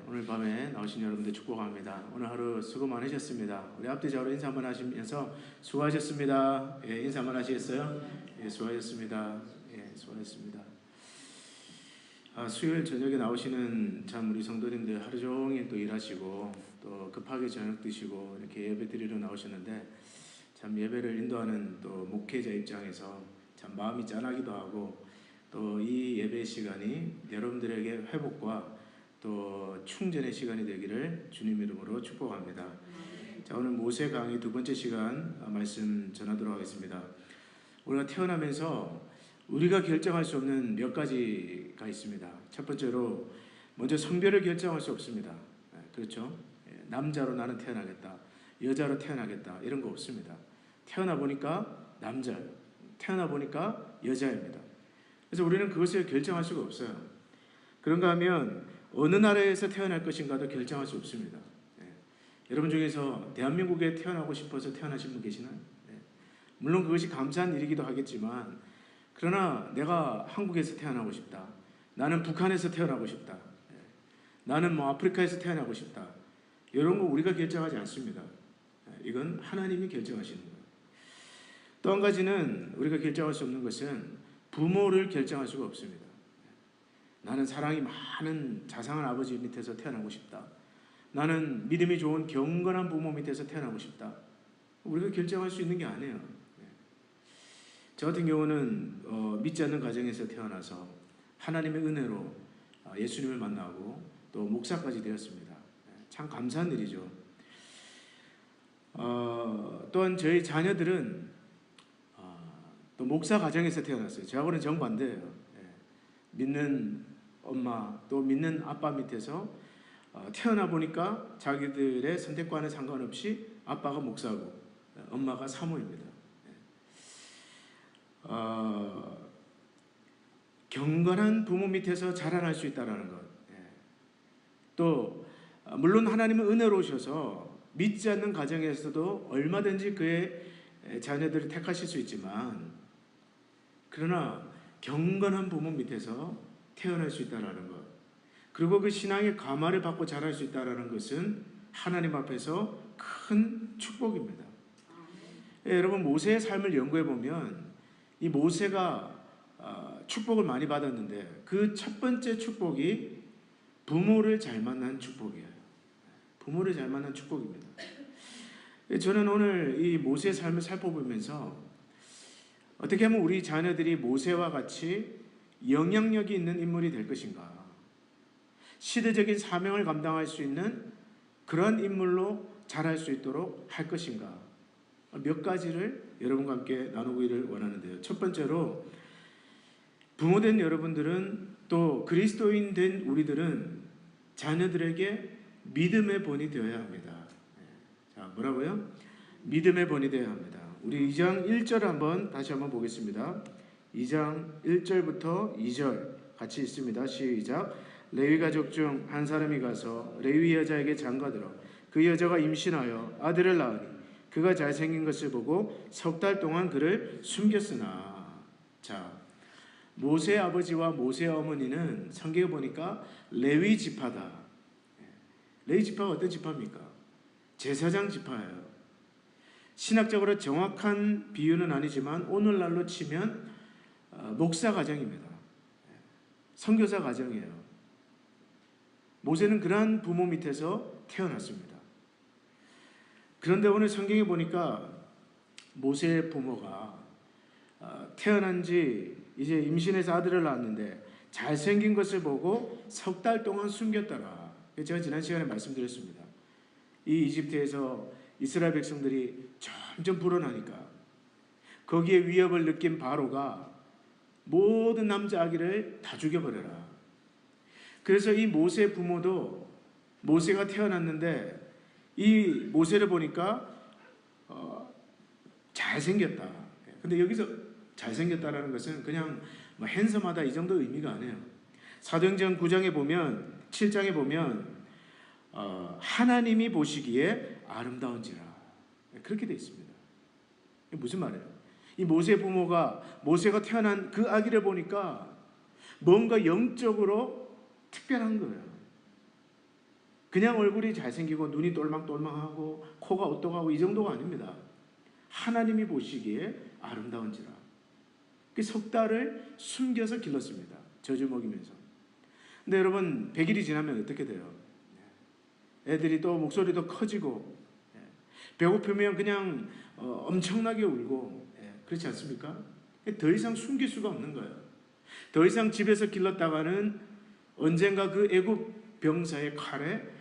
오늘 밤에 나오신 여러분들 축복합니다. 오늘 하루 수고 많으셨습니다. 우리 앞뒤좌우로 인사 한번 하시면서 수고하셨습니다. 예, 인사 한번 하시겠어요? 예, 수고하셨습니다. 예, 수고하셨습니다. 수요일 저녁에 나오시는 참 우리 성도님들 하루 종일 또 일하시고 또 급하게 저녁 드시고 이렇게 예배 드리러 나오셨는데 참 예배를 인도하는 또 목회자 입장에서 참 마음이 짠하기도 하고 또 이 예배 시간이 여러분들에게 회복과 또 충전의 시간이 되기를 주님 이름으로 축복합니다. 자, 오늘 모세 강의 두 번째 시간 말씀 전하도록 하겠습니다. 우리가 태어나면서 우리가 결정할 수 없는 몇 가지가 있습니다. 첫 번째로 먼저 성별을 결정할 수 없습니다. 그렇죠? 남자로 나는 태어나겠다, 여자로 태어나겠다 이런 거 없습니다. 태어나 보니까 남자예요. 태어나 보니까 여자입니다. 그래서 우리는 그것을 결정할 수가 없어요. 그런가 하면 어느 나라에서 태어날 것인가도 결정할 수 없습니다. 여러분 중에서 대한민국에 태어나고 싶어서 태어나신 분 계시나요? 물론 그것이 감사한 일이기도 하겠지만 그러나 내가 한국에서 태어나고 싶다, 나는 북한에서 태어나고 싶다, 나는 아프리카에서 태어나고 싶다, 이런 거 우리가 결정하지 않습니다. 이건 하나님이 결정하시는 거예요. 또 한 가지는 우리가 결정할 수 없는 것은 부모를 결정할 수가 없습니다. 나는 사랑이 많은 자상한 아버지 밑에서 태어나고 싶다, 나는 믿음이 좋은 경건한 부모 밑에서 태어나고 싶다, 우리가 결정할 수 있는 게 아니에요. 저 같은 경우는 믿지 않는 가정에서 태어나서 하나님의 은혜로 예수님을 만나고 또 목사까지 되었습니다. 참 감사한 일이죠. 또한 저희 자녀들은 또 목사 가정에서 태어났어요. 저하고는 정반대예요. 믿는 엄마 또 믿는 아빠 밑에서 태어나 보니까 자기들의 선택과는 상관없이 아빠가 목사고 엄마가 사모입니다. 경건한 부모 밑에서 자라날 수 있다는 것. 또 물론 하나님은 은혜로우셔서 믿지 않는 가정에서도 얼마든지 그의 자녀들을 택하실 수 있지만 그러나 경건한 부모 밑에서 태어날 수 있다는 것, 그리고 그 신앙의 감화를 받고 자랄 수 있다는 것은 하나님 앞에서 큰 축복입니다. 여러분 모세의 삶을 연구해 보면 이 모세가 축복을 많이 받았는데 그 첫 번째 축복이 부모를 잘 만난 축복이에요. 부모를 잘 만난 축복입니다. 저는 오늘 이 모세의 삶을 살펴보면서 어떻게 하면 우리 자녀들이 모세와 같이 영향력이 있는 인물이 될 것인가, 시대적인 사명을 감당할 수 있는 그런 인물로 자랄 수 있도록 할 것인가, 몇 가지를 여러분과 함께 나누기를 원하는데요. 첫 번째로 부모된 여러분들은 또 그리스도인 된 우리들은 자녀들에게 믿음의 본이 되어야 합니다. 자, 뭐라고요? 믿음의 본이 되어야 합니다. 우리 2장 1절 다시 한번 보겠습니다. 2장 1절부터 2절 같이 읽습니다. 시작. 레위 가족 중 한 사람이 가서 레위 여자에게 장가들어 그 여자가 임신하여 아들을 낳으니 그가 잘생긴 것을 보고 석 달 동안 그를 숨겼으나. 자, 모세의 아버지와 모세의 어머니는 성경에 보니까 레위 지파다. 레위 지파가 어떤 지파입니까? 제사장 지파예요. 신학적으로 정확한 비유는 아니지만 오늘날로 치면 목사 가정입니다. 선교사 가정이에요. 모세는 그러한 부모 밑에서 태어났습니다. 그런데 오늘 성경에 보니까 모세의 부모가 태어난 지 이제 임신해서 아들을 낳았는데 잘생긴 것을 보고 석 달 동안 숨겼더라. 제가 지난 시간에 말씀드렸습니다. 이 이집트에서 이스라엘 백성들이 점점 불어나니까 거기에 위협을 느낀 바로가 모든 남자 아기를 다 죽여버려라. 그래서 이 모세의 부모도 모세가 태어났는데 이 모세를 보니까 잘생겼다. 근데 여기서 잘생겼다라는 것은 그냥 핸섬하다 이 정도 의미가 아니에요. 사도행전 9장에 보면 7장에 보면 하나님이 보시기에 아름다운지라 그렇게 되어 있습니다. 이게 무슨 말이에요? 이 모세의 부모가 모세가 태어난 그 아기를 보니까 뭔가 영적으로 특별한 거예요. 그냥 얼굴이 잘생기고 눈이 똘망똘망하고 코가 오똑하고 이 정도가 아닙니다. 하나님이 보시기에 아름다운지라. 그 석 달을 숨겨서 길렀습니다. 젖을 먹이면서. 근데 여러분 100일이 지나면 어떻게 돼요? 애들이 또 목소리도 커지고 배고프면 그냥 엄청나게 울고 그렇지 않습니까? 더 이상 숨길 수가 없는 거예요. 더 이상 집에서 길렀다가는 언젠가 그 애굽 병사의 칼에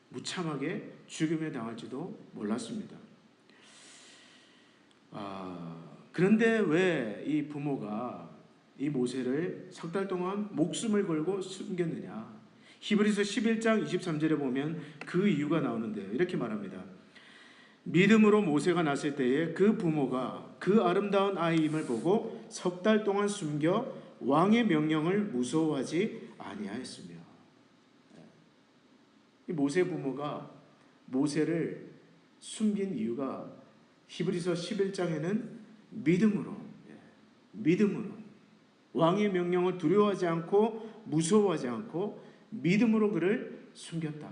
무참하게 죽임에 당할지도 몰랐습니다. 그런데 왜 이 부모가 이 모세를 석 달 동안 목숨을 걸고 숨겼느냐? 히브리서 11장 23절에 보면 그 이유가 나오는데요. 이렇게 말합니다. 믿음으로 모세가 났을 때에 그 부모가 그 아름다운 아이임을 보고 석 달 동안 숨겨 왕의 명령을 무서워하지 아니하였으며. 이 모세 부모가 모세를 숨긴 이유가 히브리서 11장에는 믿음으로 왕의 명령을 두려워하지 않고 무서워하지 않고 믿음으로 그를 숨겼다.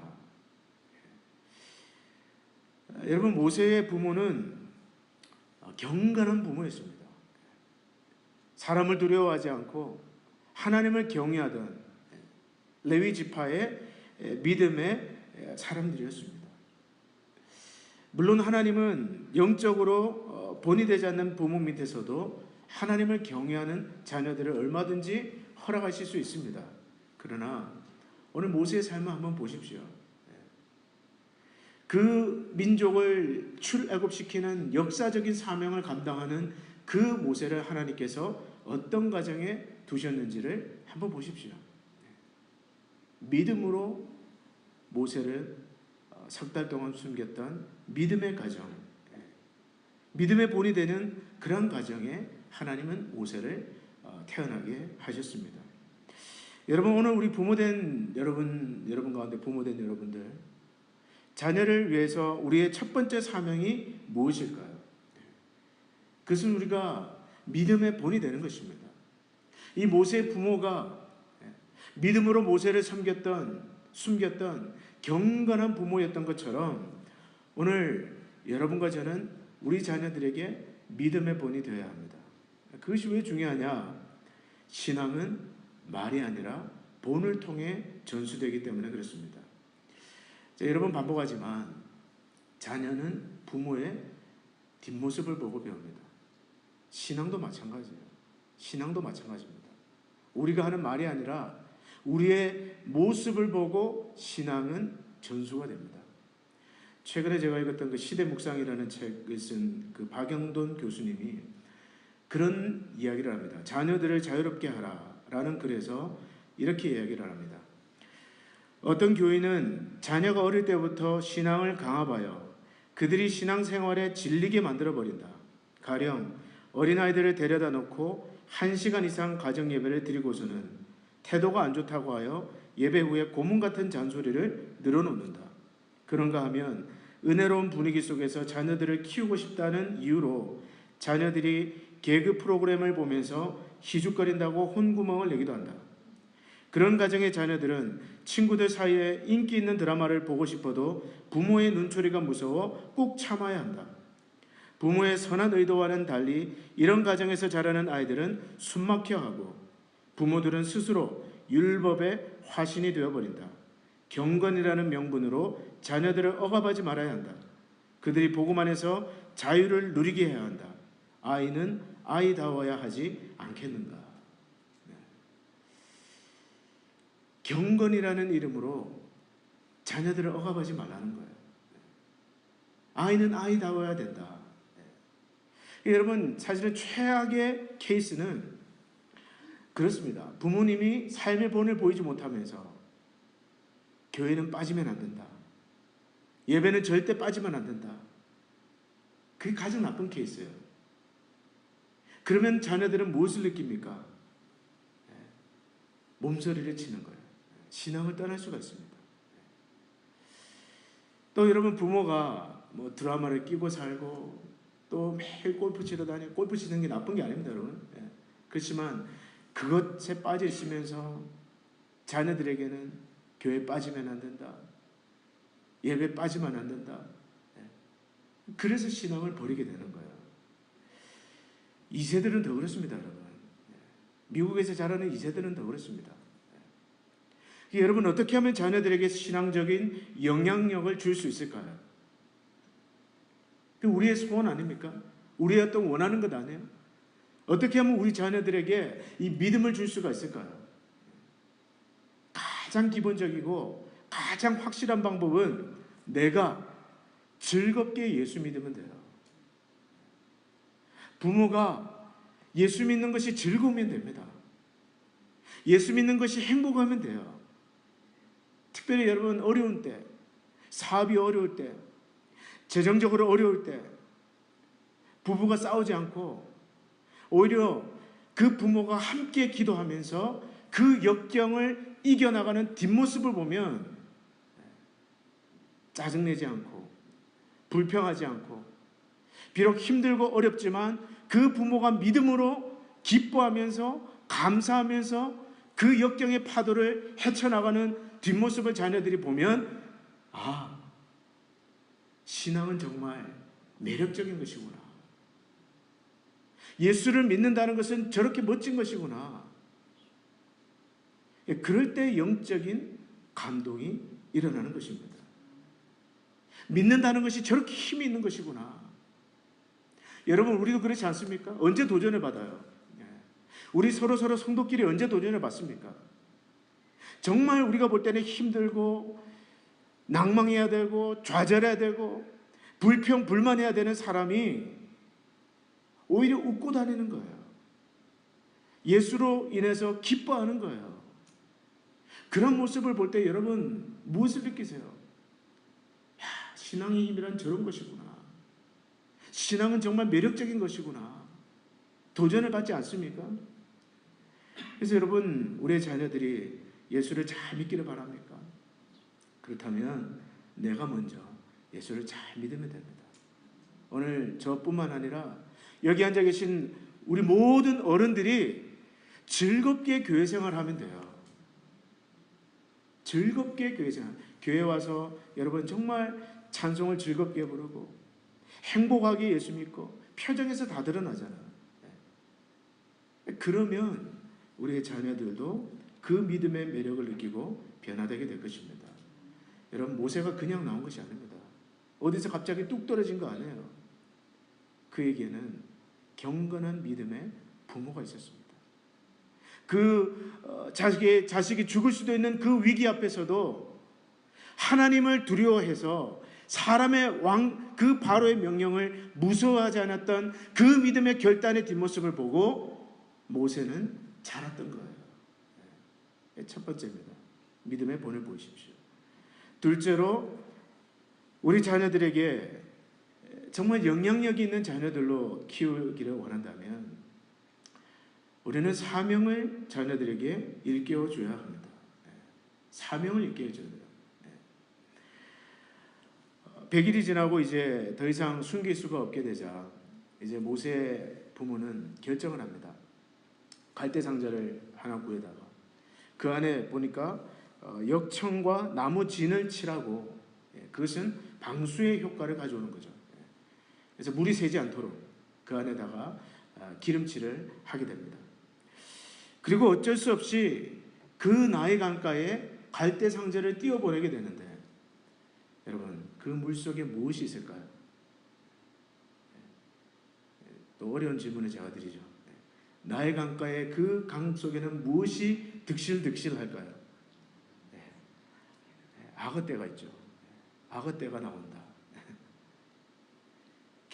여러분 모세의 부모는 경건한 부모였습니다. 사람을 두려워하지 않고 하나님을 경외하던 레위 지파의 믿음의 사람들이었습니다. 물론 하나님은 영적으로 본이 되지 않는 부모 밑에서도 하나님을 경외하는 자녀들을 얼마든지 허락하실 수 있습니다. 그러나 오늘 모세의 삶을 한번 보십시오. 그 민족을 출애굽시키는 역사적인 사명을 감당하는 그 모세를 하나님께서 어떤 가정에 두셨는지를 한번 보십시오. 믿음으로 모세를 석 달 동안 숨겼던 믿음의 가정, 믿음의 본이 되는 그런 가정에 하나님은 모세를 태어나게 하셨습니다. 여러분 오늘 우리 부모된 여러분 가운데 부모된 여러분들, 자녀를 위해서 우리의 첫 번째 사명이 무엇일까요? 그것은 우리가 믿음의 본이 되는 것입니다. 이 모세의 부모가 믿음으로 모세를 숨겼던 경건한 부모였던 것처럼 오늘 여러분과 저는 우리 자녀들에게 믿음의 본이 되어야 합니다. 그것이 왜 중요하냐? 신앙은 말이 아니라 본을 통해 전수되기 때문에 그렇습니다. 여러 번 반복하지만 자녀는 부모의 뒷모습을 보고 배웁니다. 신앙도 마찬가지예요. 신앙도 마찬가지입니다. 우리가 하는 말이 아니라 우리의 모습을 보고 신앙은 전수가 됩니다. 최근에 제가 읽었던 그 시대묵상이라는 책을 쓴 그 박영돈 교수님이 그런 이야기를 합니다. 자녀들을 자유롭게 하라라는 글에서 이렇게 이야기를 합니다. 어떤 교인은 자녀가 어릴 때부터 신앙을 강압하여 그들이 신앙생활에 질리게 만들어버린다. 가령 어린아이들을 데려다 놓고 1시간 이상 가정예배를 드리고서는 태도가 안 좋다고 하여 예배 후에 고문 같은 잔소리를 늘어놓는다. 그런가 하면 은혜로운 분위기 속에서 자녀들을 키우고 싶다는 이유로 자녀들이 개그 프로그램을 보면서 희죽거린다고 혼구멍을 내기도 한다. 그런 가정의 자녀들은 친구들 사이에 인기 있는 드라마를 보고 싶어도 부모의 눈초리가 무서워 꼭 참아야 한다. 부모의 선한 의도와는 달리 이런 가정에서 자라는 아이들은 숨막혀하고 부모들은 스스로 율법의 화신이 되어버린다. 경건이라는 명분으로 자녀들을 억압하지 말아야 한다. 그들이 복음 안에서 자유를 누리게 해야 한다. 아이는 아이다워야 하지 않겠는가. 경건이라는 이름으로 자녀들을 억압하지 말라는 거예요. 아이는 아이다워야 된다. 여러분 사실은 최악의 케이스는 그렇습니다. 부모님이 삶의 본을 보이지 못하면서 교회는 빠지면 안 된다. 예배는 절대 빠지면 안 된다. 그게 가장 나쁜 케이스예요. 그러면 자녀들은 무엇을 느낍니까? 몸서리를 치는 거예요. 신앙을 떠날 수가 있습니다. 또 여러분 부모가 뭐 드라마를 끼고 살고 또 매일 골프 치러 다니고 골프 치는 게 나쁜 게 아닙니다, 여러분. 그렇지만 그것에 빠져 있으면서 자녀들에게는 교회 빠지면 안 된다. 예배 빠지면 안 된다. 그래서 신앙을 버리게 되는 거예요. 2세들은 더 그렇습니다, 여러분. 미국에서 자라는 2세들은 더 그렇습니다. 여러분, 어떻게 하면 자녀들에게 신앙적인 영향력을 줄 수 있을까요? 그 우리의 소원 아닙니까? 우리의 어떤 원하는 것 아니에요? 어떻게 하면 우리 자녀들에게 이 믿음을 줄 수가 있을까요? 가장 기본적이고 가장 확실한 방법은 내가 즐겁게 예수 믿으면 돼요. 부모가 예수 믿는 것이 즐거우면 됩니다. 예수 믿는 것이 행복하면 돼요. 특별히 여러분 어려운 때, 사업이 어려울 때, 재정적으로 어려울 때 부부가 싸우지 않고 오히려 그 부모가 함께 기도하면서 그 역경을 이겨나가는 뒷모습을 보면 짜증내지 않고 불평하지 않고 비록 힘들고 어렵지만 그 부모가 믿음으로 기뻐하면서 감사하면서 그 역경의 파도를 헤쳐나가는 뒷모습을 자녀들이 보면 아, 신앙은 정말 매력적인 것이구나. 예수를 믿는다는 것은 저렇게 멋진 것이구나. 그럴 때 영적인 감동이 일어나는 것입니다. 믿는다는 것이 저렇게 힘이 있는 것이구나. 여러분, 우리도 그렇지 않습니까? 언제 도전을 받아요? 우리 서로 성도끼리 언제 도전을 받습니까? 정말 우리가 볼 때는 힘들고 낭망해야 되고 좌절해야 되고 불평 불만해야 되는 사람이 오히려 웃고 다니는 거예요. 예수로 인해서 기뻐하는 거예요. 그런 모습을 볼 때 여러분 무엇을 느끼세요? 야, 신앙의 힘이란 저런 것이구나. 신앙은 정말 매력적인 것이구나. 도전을 받지 않습니까? 그래서 여러분, 우리의 자녀들이 예수를 잘 믿기를 바랍니까? 그렇다면 내가 먼저 예수를 잘 믿으면 됩니다. 오늘 저뿐만 아니라 여기 앉아 계신 우리 모든 어른들이 즐겁게 교회 생활하면 돼요. 즐겁게 교회 생활. 교회 와서 여러분 정말 찬송을 즐겁게 부르고 행복하게 예수 믿고 표정에서 다 드러나잖아요. 그러면 우리의 자녀들도 그 믿음의 매력을 느끼고 변화되게 될 것입니다. 여러분, 모세가 그냥 나온 것이 아닙니다. 어디서 갑자기 뚝 떨어진 거 아니에요. 그에게는 경건한 믿음의 부모가 있었습니다. 자식이 죽을 수도 있는 그 위기 앞에서도 하나님을 두려워해서 사람의 그 바로의 명령을 무서워하지 않았던 그 믿음의 결단의 뒷모습을 보고 모세는 자랐던 거예요. 첫 번째입니다. 믿음의 본을 보십시오. 둘째로 우리 자녀들에게 정말 영향력이 있는 자녀들로 키우기를 원한다면 우리는 사명을 자녀들에게 일깨워 줘야 합니다. 사명을 일깨워 줘야 돼요. 100일이 지나고 이제 더 이상 숨길 수가 없게 되자 이제 모세 부모는 결정을 합니다. 갈대 상자를 하나 구해다가 그 안에 보니까 역청과 나무 진을 칠하고 그것은 방수의 효과를 가져오는 거죠. 그래서 물이 새지 않도록 그 안에다가 기름칠을 하게 됩니다. 그리고 어쩔 수 없이 그 나의 강가에 갈대 상자를 띄워보내게 되는데 여러분, 그 물속에 무엇이 있을까요? 또 어려운 질문을 제가 드리죠. 나의 강가에 그 강 속에는 무엇이 득실득실할까요? 악어떼가 있죠. 악어떼가 나온다.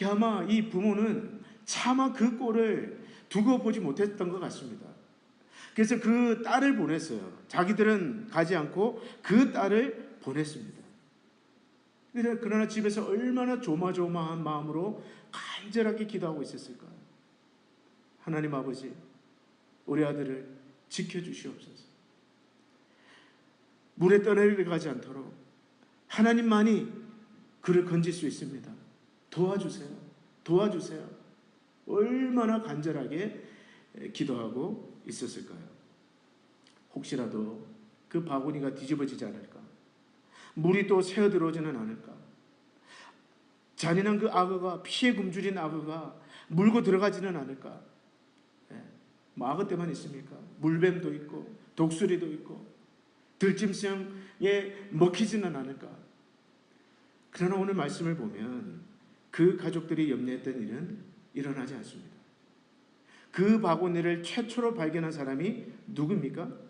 아마 이 부모는 차마 그 꼴을 두고 보지 못했던 것 같습니다. 그래서 그 딸을 보냈어요. 자기들은 가지 않고 그 딸을 보냈습니다. 그러나 집에서 얼마나 조마조마한 마음으로 간절하게 기도하고 있었을까요? 하나님 아버지, 우리 아들을 지켜주시옵소서. 물에 떠내려가지 않도록 하나님만이 그를 건질 수 있습니다. 도와주세요. 도와주세요. 얼마나 간절하게 기도하고 있었을까요? 혹시라도 그 바구니가 뒤집어지지 않을까? 물이 또 새어 들어오지는 않을까? 잔인한 그 악어가, 피에 굶주린 악어가 물고 들어가지는 않을까? 뭐 악어 때만 있습니까? 물뱀도 있고 독수리도 있고 들짐승에 먹히지는 않을까? 그러나 오늘 말씀을 보면 그 가족들이 염려했던 일은 일어나지 않습니다. 그 바구니를 최초로 발견한 사람이 누굽니까?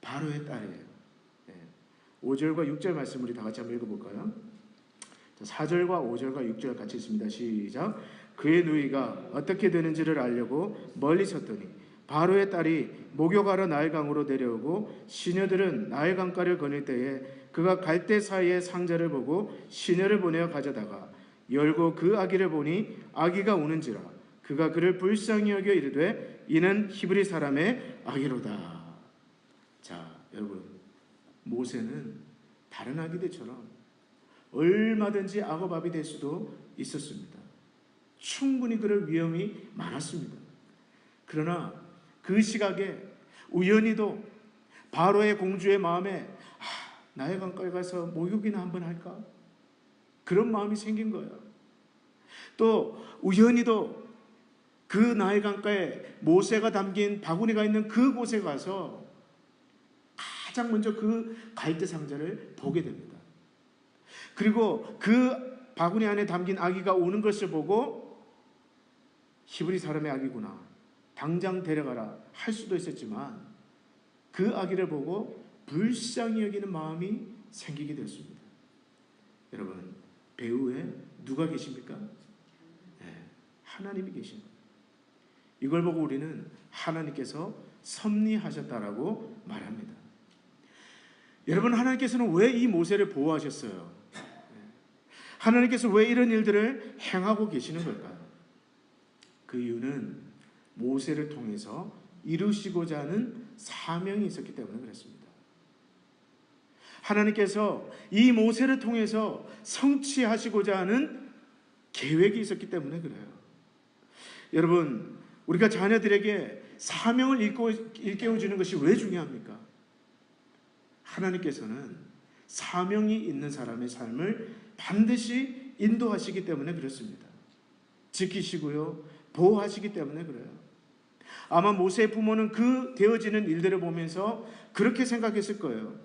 바로의 딸이에요. 5절과 6절 말씀 우리 다 같이 한번 읽어볼까요? 4절과 5절과 6절 같이 있습니다. 시작. 그의 누이가 어떻게 되는지를 알려고 멀리 섰더니 바로의 딸이 목욕하러 나일강으로 내려오고 시녀들은 나일강가를 거닐 때에 그가 갈대 사이의 상자를 보고 시녀를 보내어 가져다가 열고 그 아기를 보니 아기가 우는지라 그가 그를 불쌍히 여겨 이르되 이는 히브리 사람의 아기로다. 자, 여러분, 모세는 다른 아기들처럼 얼마든지 악어밥이 될 수도 있었습니다. 충분히 그럴 위험이 많았습니다. 그러나 그 시각에 우연히도 바로의 공주의 마음에 나의 강가에 가서 목욕이나 한번 할까? 그런 마음이 생긴 거예요. 또 우연히도 그 나일 강가에 모세가 담긴 바구니가 있는 그곳에 가서 가장 먼저 그 갈대 상자를 보게 됩니다. 그리고 그 바구니 안에 담긴 아기가 우는 것을 보고 히브리 사람의 아기구나, 당장 데려가라 할 수도 있었지만 그 아기를 보고 불쌍히 여기는 마음이 생기게 됐습니다. 여러분, 배후에 누가 계십니까? 하나님이 계십니다. 이걸 보고 우리는 하나님께서 섭리하셨다라고 말합니다. 여러분, 하나님께서는 왜 이 모세를 보호하셨어요? 하나님께서 왜 이런 일들을 행하고 계시는 걸까요? 그 이유는 모세를 통해서 이루시고자 하는 사명이 있었기 때문에 그렇습니다. 하나님께서 이 모세를 통해서 성취하시고자 하는 계획이 있었기 때문에 그래요. 여러분, 우리가 자녀들에게 사명을 일깨워주는 것이 왜 중요합니까? 하나님께서는 사명이 있는 사람의 삶을 반드시 인도하시기 때문에 그렇습니다. 지키시고요, 보호하시기 때문에 그래요. 아마 모세의 부모는 그 되어지는 일들을 보면서 그렇게 생각했을 거예요.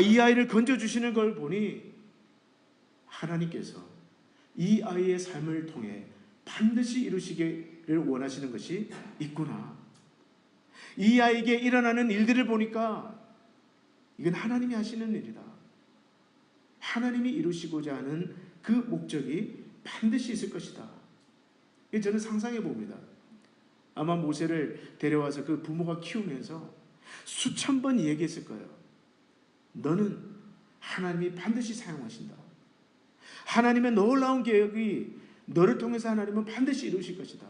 이 아이를 건져주시는 걸 보니 하나님께서 이 아이의 삶을 통해 반드시 이루시기를 원하시는 것이 있구나. 이 아이에게 일어나는 일들을 보니까 이건 하나님이 하시는 일이다. 하나님이 이루시고자 하는 그 목적이 반드시 있을 것이다. 저는 상상해 봅니다. 아마 모세를 데려와서 그 부모가 키우면서 수천 번 얘기했을 거예요. 너는 하나님이 반드시 사용하신다. 하나님의 놀라운 계획이 너를 통해서 하나님은 반드시 이루실 것이다.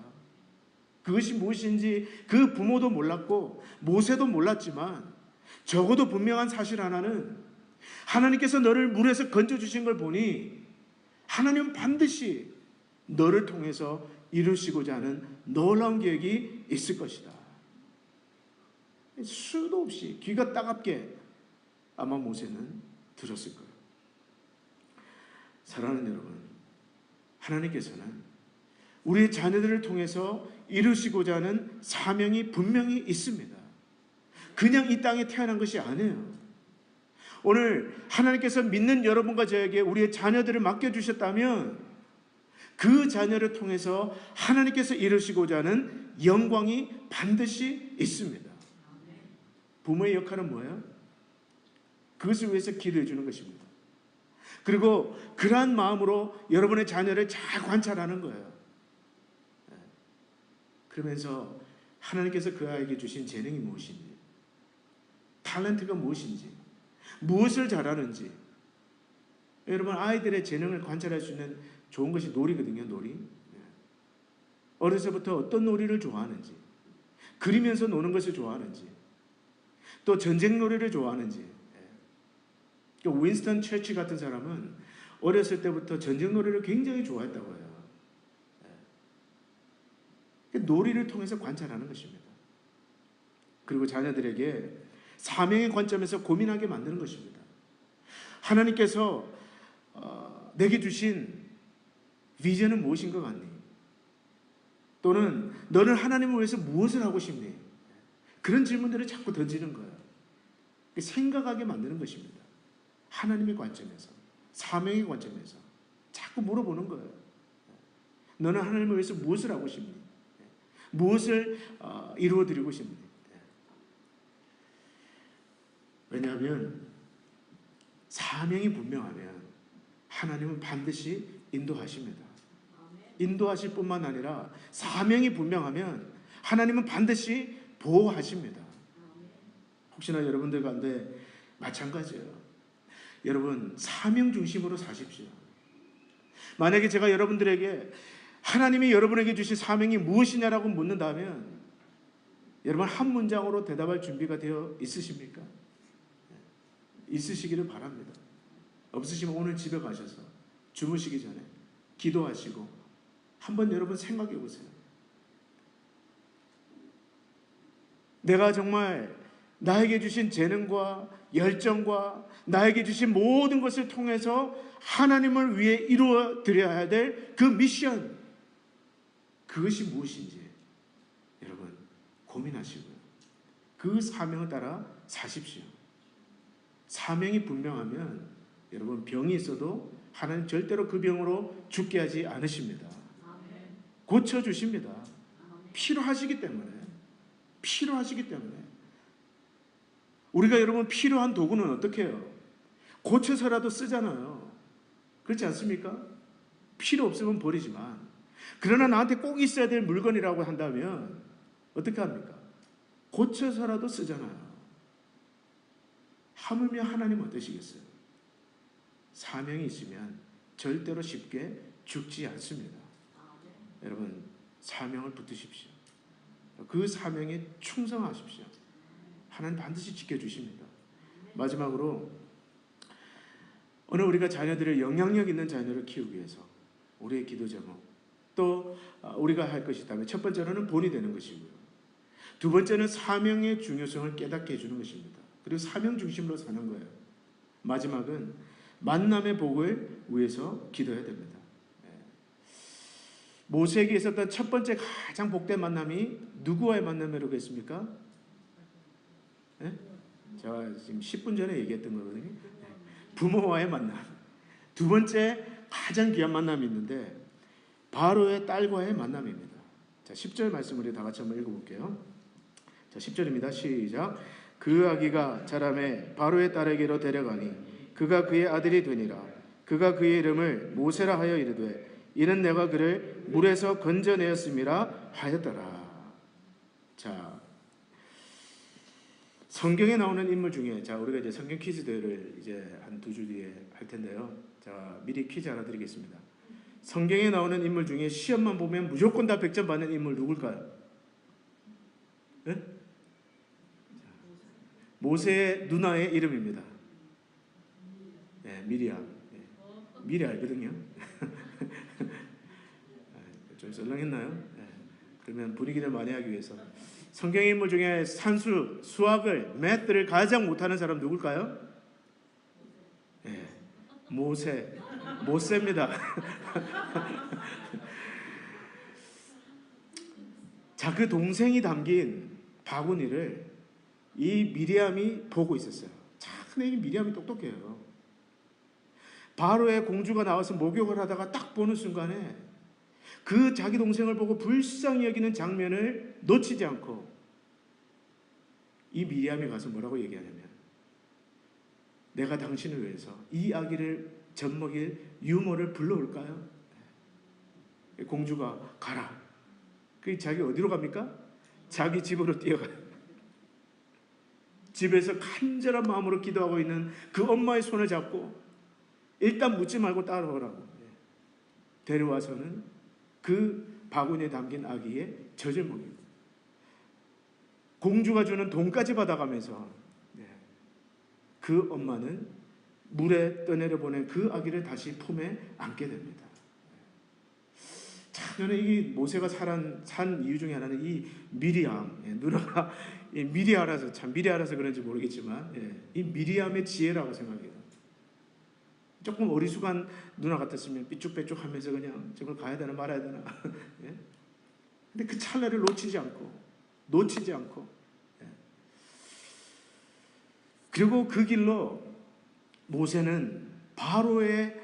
그것이 무엇인지 그 부모도 몰랐고 모세도 몰랐지만 적어도 분명한 사실 하나는 하나님께서 너를 물에서 건져주신 걸 보니 하나님은 반드시 너를 통해서 이루시고자 하는 놀라운 계획이 있을 것이다. 수도 없이 귀가 따갑게 아마 모세는 들었을 거예요. 사랑하는 여러분, 하나님께서는 우리의 자녀들을 통해서 이루시고자 하는 사명이 분명히 있습니다. 그냥 이 땅에 태어난 것이 아니에요. 오늘 하나님께서 믿는 여러분과 저에게 우리의 자녀들을 맡겨주셨다면 그 자녀를 통해서 하나님께서 이루시고자 하는 영광이 반드시 있습니다. 부모의 역할은 뭐예요? 그것을 위해서 기도해 주는 것입니다. 그리고 그러한 마음으로 여러분의 자녀를 잘 관찰하는 거예요. 그러면서 하나님께서 그 아이에게 주신 재능이 무엇인지, 탤런트가 무엇인지, 무엇을 잘하는지. 여러분, 아이들의 재능을 관찰할 수 있는 좋은 것이 놀이거든요. 놀이. 어려서부터 어떤 놀이를 좋아하는지, 그리면서 노는 것을 좋아하는지, 또 전쟁 놀이를 좋아하는지. 윈스턴 처치 같은 사람은 어렸을 때부터 전쟁 놀이를 굉장히 좋아했다고 해요. 놀이를 통해서 관찰하는 것입니다. 그리고 자녀들에게 사명의 관점에서 고민하게 만드는 것입니다. 하나님께서 내게 주신 비전은 무엇인 것 같니? 또는 너는 하나님을 위해서 무엇을 하고 싶니? 그런 질문들을 자꾸 던지는 거예요. 생각하게 만드는 것입니다. 하나님의 관점에서, 사명의 관점에서 자꾸 물어보는 거예요. 너는 하나님을 위해서 무엇을 하고 싶니? 무엇을 이루어드리고 싶니? 왜냐하면 사명이 분명하면 하나님은 반드시 인도하십니다. 인도하실 뿐만 아니라 사명이 분명하면 하나님은 반드시 보호하십니다. 혹시나 여러분들 가운데 마찬가지예요. 여러분 사명 중심으로 사십시오. 만약에 제가 여러분들에게 하나님이 여러분에게 주신 사명이 무엇이냐라고 묻는다면 여러분 한 문장으로 대답할 준비가 되어 있으십니까? 있으시기를 바랍니다. 없으시면 오늘 집에 가셔서 주무시기 전에 기도하시고 한번 여러분 생각해 보세요. 내가 정말 나에게 주신 재능과 열정과 나에게 주신 모든 것을 통해서 하나님을 위해 이루어 드려야 될 그 미션, 그것이 무엇인지 여러분 고민하시고요. 그 사명을 따라 사십시오. 사명이 분명하면 여러분 병이 있어도 하나님 절대로 그 병으로 죽게 하지 않으십니다. 고쳐주십니다. 필요하시기 때문에. 우리가 여러분 필요한 도구는 어떻게 해요? 고쳐서라도 쓰잖아요. 그렇지 않습니까? 필요 없으면 버리지만, 그러나 나한테 꼭 있어야 될 물건이라고 한다면 어떻게 합니까? 고쳐서라도 쓰잖아요. 하물며 하나님은 어떠시겠어요? 사명이 있으면 절대로 쉽게 죽지 않습니다. 여러분 사명을 붙드십시오. 그 사명에 충성하십시오. 하나님 반드시 지켜주십니다. 마지막으로 오늘 우리가 자녀들을 영향력 있는 자녀를 키우기 위해서 우리의 기도 제목, 또 우리가 할 것이 있다면 첫 번째로는 본이 되는 것이고요. 두 번째는 사명의 중요성을 깨닫게 해주는 것입니다. 그리고 사명 중심으로 사는 거예요. 마지막은 만남의 복을 위해서 기도해야 됩니다. 모세에게 있었던 첫 번째 가장 복된 만남이 누구와의 만남이라고 했습니까? 네? 제가 지금 10분 전에 얘기했던 거거든요. 부모와의 만남. 두 번째 가장 귀한 만남이 있는데 바로의 딸과의 만남입니다. 자, 10절 말씀 우리 다 같이 한번 읽어볼게요. 자, 10절입니다. 시작. 그 아기가 자라매 바로의 딸에게로 데려가니 그가 그의 아들이 되니라. 그가 그의 이름을 모세라 하여 이르되 이는 내가 그를 물에서 건져내었음이라 하였더라. 자, 성경에 나오는 인물 중에, 자, 우리가 이제 성경 퀴즈 대회를 이제 한 2주 뒤에 할 텐데요. 자, 미리 퀴즈 하나 드리겠습니다. 성경에 나오는 인물 중에 시험만 보면 무조건 다 100점 받는 인물 누굴까요? 네? 모세의 누나의 이름입니다. 네, 미리암. 네, 미리 알거든요. 좀 썰렁했나요? 네. 그러면 분위기를 만회하기 위해서 성경의 인물 중에 산수, 수학을, 매트를 가장 못하는 사람 누굴까요? 네. 모세입니다. 자, 그 동생이 담긴 바구니를 이 미리암이 보고 있었어요. 자, 근데 이 미리암이 똑똑해요. 바로의 공주가 나와서 목욕을 하다가 딱 보는 순간에 그 자기 동생을 보고 불쌍히 여기는 장면을 놓치지 않고 이 미리암이 가서 뭐라고 얘기하냐면 내가 당신을 위해서 이 아기를 젖먹일 유모를 불러올까요? 공주가 가라. 그 자기 어디로 갑니까? 자기 집으로 뛰어가요. 집에서 간절한 마음으로 기도하고 있는 그 엄마의 손을 잡고 일단 묻지 말고 따라오라고 데려와서는 그 바구니에 담긴 아기의 젖을 먹이고 공주가 주는 돈까지 받아가면서 그 엄마는 물에 떠내려 보낸 그 아기를 다시 품에 안게 됩니다. 참 저는 이 모세가 산 이유 중에 하나는 이 미리암, 누나가 미리 알아서 그런지 모르겠지만, 이 미리암의 지혜라고 생각해요. 조금 어리숙한 누나 같았으면 삐쭉빼쭉하면서 그냥 저걸 가야 되나 말아야 되나. 예? 근데 그 찰나를 놓치지 않고, 예. 그리고 그 길로 모세는 바로의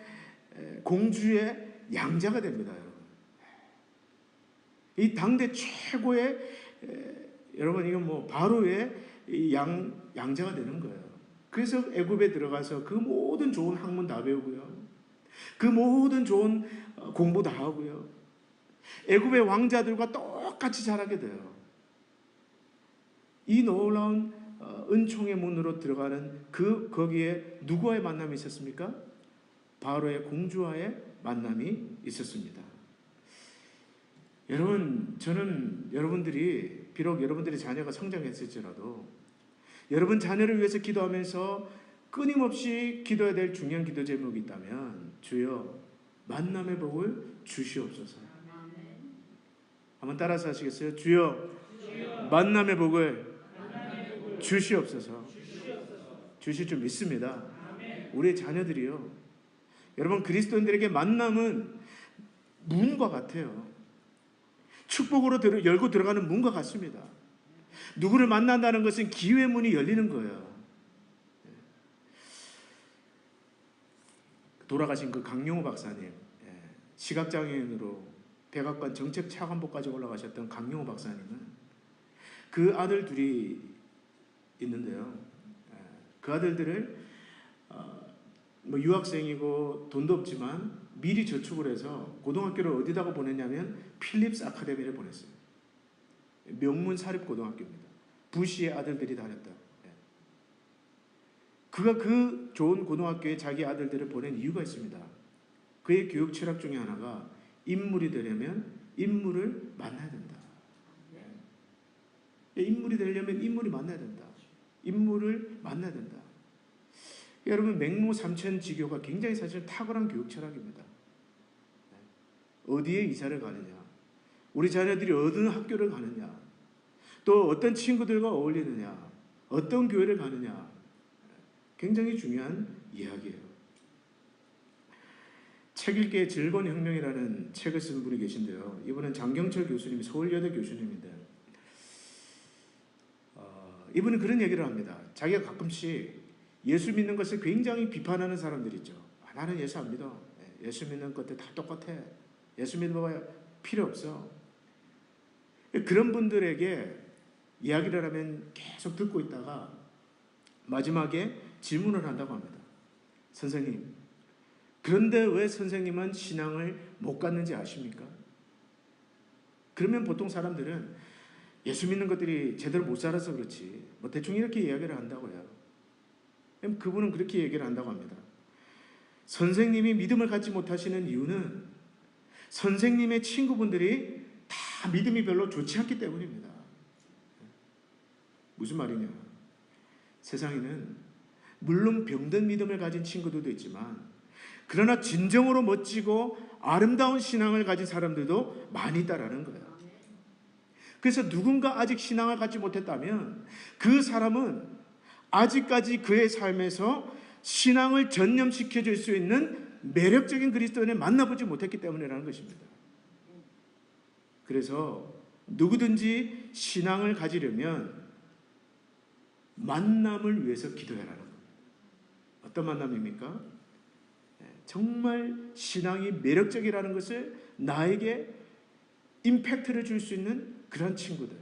공주의 양자가 됩니다, 여러분. 이 당대 최고의 여러분 이건 뭐 바로의 양자가 되는 거예요. 그래서 애굽에 들어가서 그 모든 좋은 학문 다 배우고요. 그 모든 좋은 공부 다 하고요. 애굽의 왕자들과 똑같이 자라게 돼요. 이 놀라운 은총의 문으로 들어가는 거기에 누구와의 만남이 있었습니까? 바로의 공주와의 만남이 있었습니다. 여러분, 저는 여러분들이 비록 여러분들의 자녀가 성장했을지라도 여러분 자녀를 위해서 기도하면서 끊임없이 기도해야 될 중요한 기도 제목이 있다면 주여 만남의 복을 주시옵소서. 한번 따라서 하시겠어요? 주여 만남의 복을 주시옵소서. 주실 줄 믿습니다. 우리의 자녀들이요. 여러분 그리스도인들에게 만남은 문과 같아요. 축복으로 열고 들어가는 문과 같습니다. 누구를 만난다는 것은 기회의 문이 열리는 거예요. 돌아가신 그 강용호 박사님, 시각장애인으로 백악관 정책차관보까지 올라가셨던 강용호 박사님은 그 아들 둘이 있는데요. 그 아들들을 뭐 유학생이고 돈도 없지만 미리 저축을 해서 고등학교를 어디다가 보냈냐면 필립스 아카데미를 보냈어요. 명문 사립고등학교입니다. 부시의 아들들이 다녔다. 그가 그 좋은 고등학교에 자기 아들들을 보낸 이유가 있습니다. 그의 교육 철학 중에 하나가 인물이 되려면 인물을 만나야 된다. 인물이 되려면 인물이 만나야 된다. 인물을 만나야 된다. 여러분 맹모 삼천지교가 굉장히 사실 탁월한 교육 철학입니다. 어디에 이사를 가느냐, 우리 자녀들이 어느 학교를 가느냐, 또 어떤 친구들과 어울리느냐, 어떤 교회를 가느냐, 굉장히 중요한 이야기예요. 책 읽기의 즐거운 혁명이라는 책을 쓴 분이 계신데요. 이분은 장경철 교수님, 서울여대 교수님인데 이분은 그런 얘기를 합니다. 자기가 가끔씩 예수 믿는 것을 굉장히 비판하는 사람들 있죠. 나는 예수 안 믿어. 예수 믿는 것들 다 똑같아. 예수 믿어봐야 필요 없어. 그런 분들에게 이야기를 하면 계속 듣고 있다가 마지막에 질문을 한다고 합니다. 선생님, 그런데 왜 선생님은 신앙을 못 갖는지 아십니까? 그러면 보통 사람들은 예수 믿는 것들이 제대로 못 살아서 그렇지 뭐 대충 이렇게 이야기를 한다고요. 그분은 그렇게 얘기를 한다고 합니다. 선생님이 믿음을 갖지 못하시는 이유는 선생님의 친구분들이 다 믿음이 별로 좋지 않기 때문입니다. 무슨 말이냐? 세상에는 물론 병든 믿음을 가진 친구들도 있지만 그러나 진정으로 멋지고 아름다운 신앙을 가진 사람들도 많이 있다라는 거예요. 그래서 누군가 아직 신앙을 갖지 못했다면 그 사람은 아직까지 그의 삶에서 신앙을 전념시켜 줄 수 있는 매력적인 그리스도인을 만나보지 못했기 때문이라는 것입니다. 그래서 누구든지 신앙을 가지려면 만남을 위해서 기도해라는 겁니다. 어떤 만남입니까? 정말 신앙이 매력적이라는 것을 나에게 임팩트를 줄 수 있는 그런 친구들.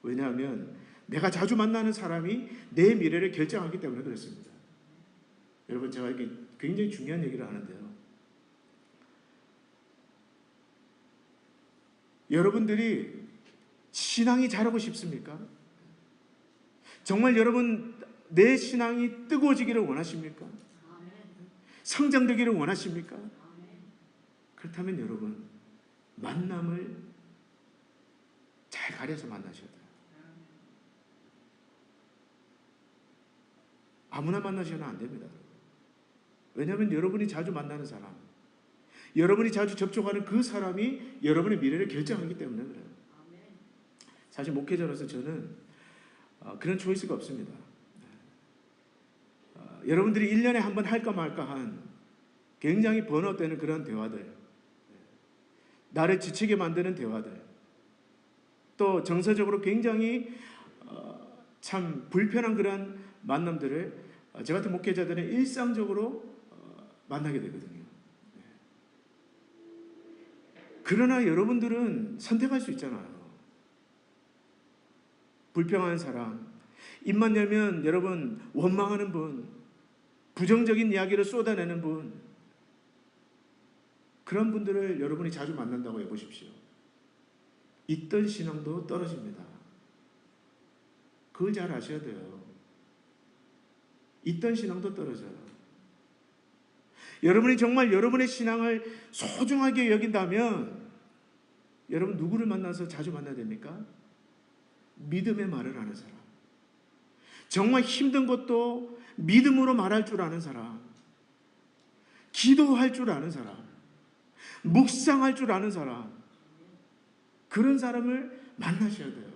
왜냐하면 내가 자주 만나는 사람이 내 미래를 결정하기 때문에 그렇습니다. 여러분 제가 이게 굉장히 중요한 얘기를 하는데요. 여러분들이 신앙이 자라고 싶습니까? 정말 여러분 내 신앙이 뜨거워지기를 원하십니까? 성장되기를 원하십니까? 그렇다면 여러분 만남을 잘 가려서 만나셔야 돼요. 아무나 만나셔는 안 됩니다. 왜냐하면 여러분이 자주 만나는 사람, 여러분이 자주 접촉하는 그 사람이 여러분의 미래를 결정하기 때문에 그래요. 사실 목회자로서 저는 그런 초이스가 없습니다. 여러분들이 1년에 한 번 할까 말까 한 굉장히 번아웃되는 그런 대화들, 나를 지치게 만드는 대화들, 또 정서적으로 굉장히 참 불편한 그런 만남들을 저 같은 목회자들은 일상적으로 만나게 되거든요. 그러나 여러분들은 선택할 수 있잖아요. 불평하는 사람, 입만 열면 여러분 원망하는 분, 부정적인 이야기를 쏟아내는 분, 그런 분들을 여러분이 자주 만난다고 해보십시오. 있던 신앙도 떨어집니다. 그걸 잘 아셔야 돼요. 있던 신앙도 떨어져요. 여러분이 정말 여러분의 신앙을 소중하게 여긴다면 여러분 누구를 만나서 자주 만나야 됩니까? 믿음의 말을 하는 사람. 정말 힘든 것도 믿음으로 말할 줄 아는 사람. 기도할 줄 아는 사람. 묵상할 줄 아는 사람. 그런 사람을 만나셔야 돼요.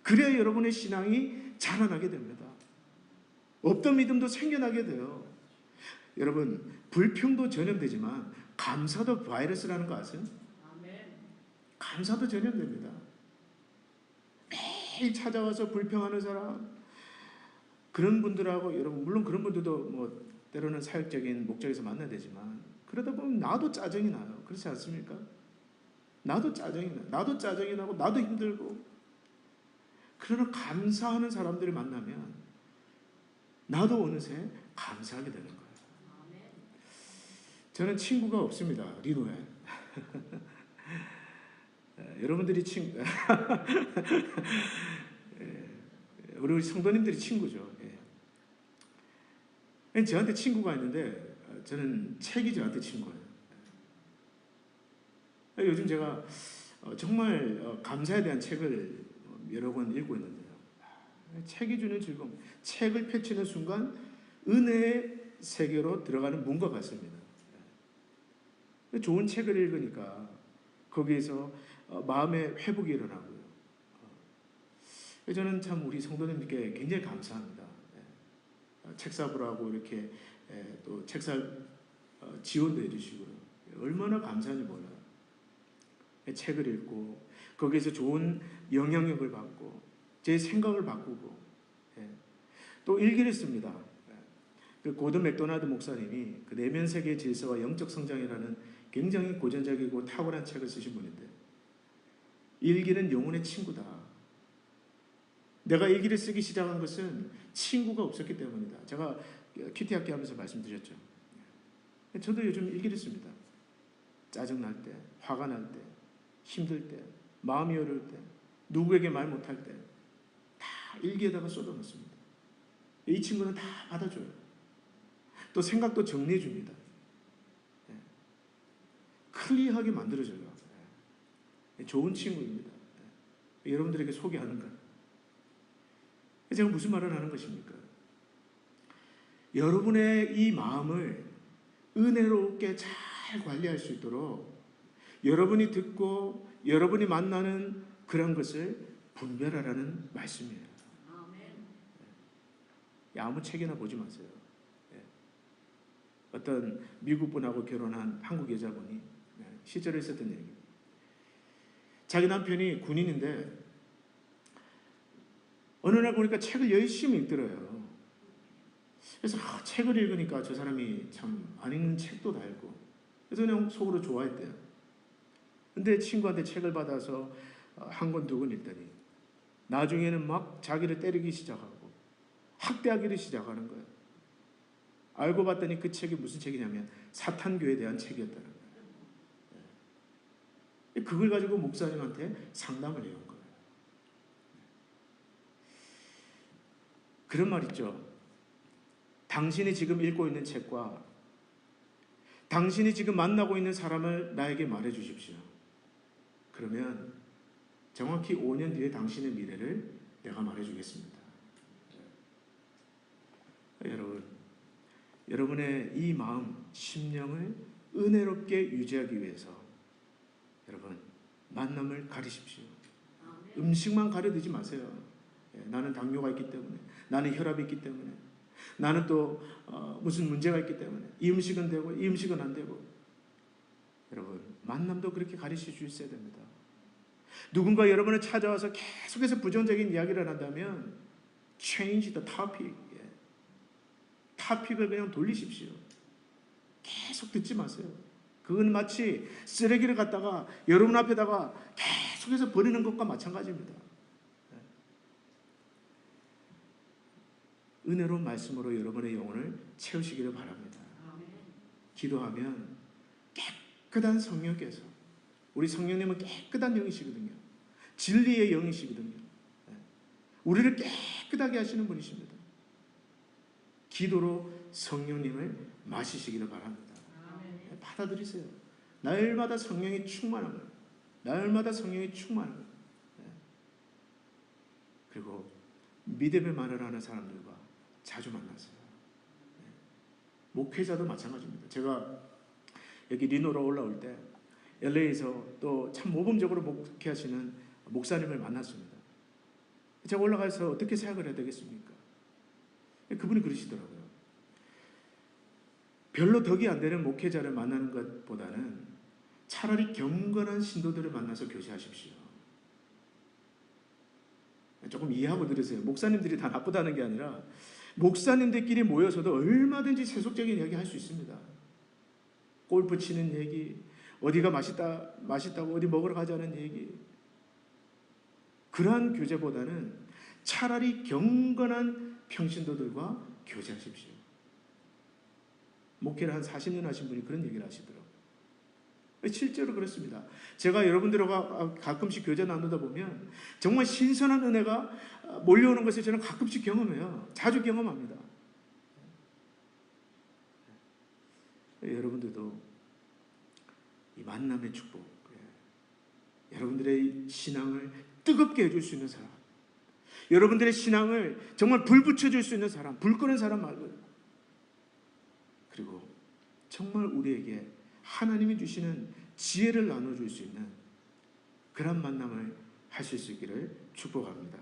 그래야 여러분의 신앙이 자라나게 됩니다. 없던 믿음도 생겨나게 돼요. 여러분, 불평도 전염되지만 감사도 바이러스라는 거 아세요? 감사도 전염됩니다. 매일 찾아와서 불평하는 사람, 그런 분들하고 여러분 물론 그런 분들도 뭐 때로는 사역적인 목적에서 만나야 되지만 그러다 보면 나도 짜증이 나요. 그렇지 않습니까? 나도 짜증이 나요. 나도 짜증이 나고 나도 힘들고. 그러나 감사하는 사람들을 만나면 나도 어느새 감사하게 되는 거예요. 저는 친구가 없습니다. 리노에. 여러분들이 친구, 우리 성도님들이 친구죠. 저한테 친구가 있는데 저는 책이 저한테 친구예요. 요즘 제가 정말 감사에 대한 책을 여러 권 읽고 있는데요. 책이 주는 즐거움, 책을 펼치는 순간 은혜의 세계로 들어가는 문과 같습니다. 좋은 책을 읽으니까 거기에서 마음의 회복이 일어나고요. 저는 참 우리 성도님들께 굉장히 감사합니다. 책사부라고 이렇게 또 책사 지원도 해주시고요. 얼마나 감사한지 몰라요. 책을 읽고 거기에서 좋은 영향력을 받고 제 생각을 바꾸고 또 일기를 씁니다. 그 고든 맥도날드 목사님이 그 내면 세계의 질서와 영적 성장이라는 굉장히 고전적이고 탁월한 책을 쓰신 분인데 일기는 영혼의 친구다. 내가 일기를 쓰기 시작한 것은 친구가 없었기 때문이다. 제가 큐티 학기 하면서 말씀드렸죠. 저도 요즘 일기를 씁니다. 짜증날 때, 화가 날 때, 힘들 때, 마음이 어려울 때, 누구에게 말 못할 때 다 일기에다가 쏟아놓습니다. 이 친구는 다 받아줘요. 또 생각도 정리해 줍니다. 클리어하게 만들어줘요. 좋은 친구입니다. 여러분들에게 소개하는 거예요. 제가 무슨 말을 하는 것입니까? 여러분의 이 마음을 은혜롭게 잘 관리할 수 있도록 여러분이 듣고 여러분이 만나는 그런 것을 분별하라는 말씀이에요. 아무 책이나 보지 마세요. 어떤 미국 분하고 결혼한 한국 여자분이 시절에 있었던 얘기입니다. 자기 남편이 군인인데 어느 날 보니까 책을 열심히 읽더래요. 그래서 책을 읽으니까 저 사람이 참 안 읽는 책도 다 읽고 그래서 그냥 속으로 좋아했대요. 근데 친구한테 책을 받아서 한 권, 두 권 읽더니 나중에는 막 자기를 때리기 시작하고 학대하기를 시작하는 거예요. 알고 봤더니 그 책이 무슨 책이냐면 사탄교에 대한 책이었다는 거예요. 그걸 가지고 목사님한테 상담을 해온 거예요. 그런 말 있죠. 당신이 지금 읽고 있는 책과 당신이 지금 만나고 있는 사람을 나에게 말해 주십시오. 그러면 정확히 5년 뒤에 당신의 미래를 내가 말해 주겠습니다. 여러분, 여러분의 이 마음, 심령을 은혜롭게 유지하기 위해서 여러분 만남을 가리십시오. 음식만 가려두지 마세요. 나는 당뇨가 있기 때문에, 나는 혈압이 있기 때문에, 나는 또 무슨 문제가 있기 때문에 이 음식은 되고 이 음식은 안 되고. 여러분 만남도 그렇게 가르쳐 주셔야 됩니다. 누군가 여러분을 찾아와서 계속해서 부정적인 이야기를 한다면 change the topic. 토픽을 그냥 돌리십시오. 계속 듣지 마세요. 그건 마치 쓰레기를 갖다가 여러분 앞에다가 계속해서 버리는 것과 마찬가지입니다. 은혜로운 말씀으로 여러분의 영혼을 채우시기를 바랍니다. 기도하면 깨끗한 성령께서, 우리 성령님은 깨끗한 영이시거든요. 진리의 영이시거든요. 우리를 깨끗하게 하시는 분이십니다. 기도로 성령님을 마시시기를 바랍니다. 받아들이세요. 날마다 성령이 충만한 거예요. 날마다 성령이 충만한 거예요. 그리고 믿음의 말을 하는 사람들과 자주 만났어요. 목회자도 마찬가지입니다. 제가 여기 리노로 올라올 때 LA에서 또 참 모범적으로 목회하시는 목사님을 만났습니다. 제가 올라가서 어떻게 사역을 해야 되겠습니까? 그분이 그러시더라고요. 별로 덕이 안 되는 목회자를 만나는 것보다는 차라리 경건한 신도들을 만나서 교제하십시오. 조금 이해하고 들으세요. 목사님들이 다 나쁘다는 게 아니라 목사님들끼리 모여서도 얼마든지 세속적인 이야기 할 수 있습니다. 골프 치는 얘기, 어디가 맛있다고 어디 먹으러 가자는 얘기. 그러한 교제보다는 차라리 경건한 평신도들과 교제하십시오. 목회를 한 40년 하신 분이 그런 얘기를 하시더라고요. 실제로 그렇습니다. 제가 여러분들과 가끔씩 교제 나누다 보면 정말 신선한 은혜가 몰려오는 것을 저는 가끔씩 경험해요. 자주 경험합니다. 여러분들도 이 만남의 축복, 여러분들의 신앙을 뜨겁게 해줄 수 있는 사람, 여러분들의 신앙을 정말 불 붙여줄 수 있는 사람, 불 끄는 사람 말고요. 그리고 정말 우리에게 하나님이 주시는 지혜를 나눠줄 수 있는 그런 만남을 하실 수 있기를 축복합니다.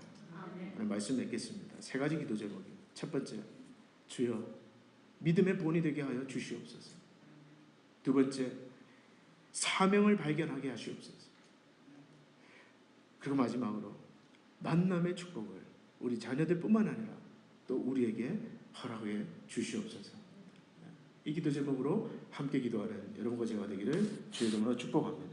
오늘 말씀 맺겠습니다. 3가지 기도 제목입니다. 첫 번째, 주여 믿음의 본이 되게 하여 주시옵소서. 두 번째, 사명을 발견하게 하시옵소서. 그리고 마지막으로 만남의 축복을 우리 자녀들뿐만 아니라 또 우리에게 허락해 주시옵소서. 이 기도 제목으로 함께 기도하는 여러분과 제가 되기를 주의 이름으로 축복합니다.